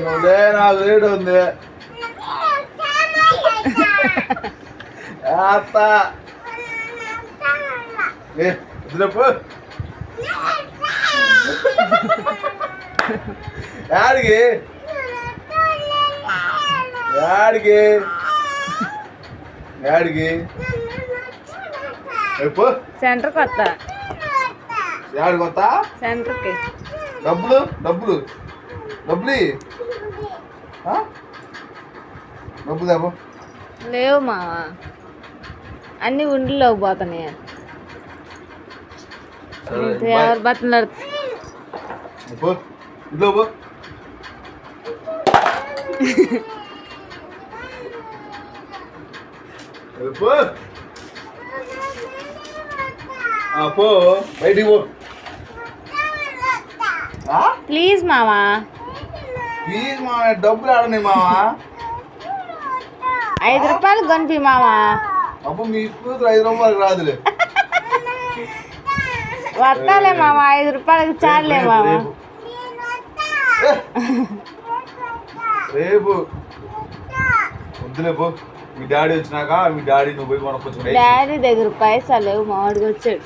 నువ్వే నాకు రేటు ఉంది అత్త వదిలేపు యాడికి యాడికి యాడికి సెంటర్కి వస్తా యాడికి వస్తా సెంటర్కి డబ్బులు డబ్బులు డబ్బులు డబ్బులు దేపో లేవు మావా అన్ని ఉండిలోకి పోతున్నాయి ఎవరు బతున్నారు ఇదో పో పో బయటికి పో ప్లీజ్ మావా ప్లీజ్ మావా డబ్బులు ఆడని మావా 5 రూపాయలు కొనిపి మావా అప్పుడు మీ కూతురు 5 రూపాయలకు రాదులే వస్తాలే మామ 5 రూపాయలకి చాలే మామ రేపు వద్దులే పో మీ డాడీ వచ్చినాక మీ డాడీ నువ్వు పోయి కొనుక్కొచ్చు డాడీ దగ్గర పైసా లేవు మావాడికి వచ్చాడు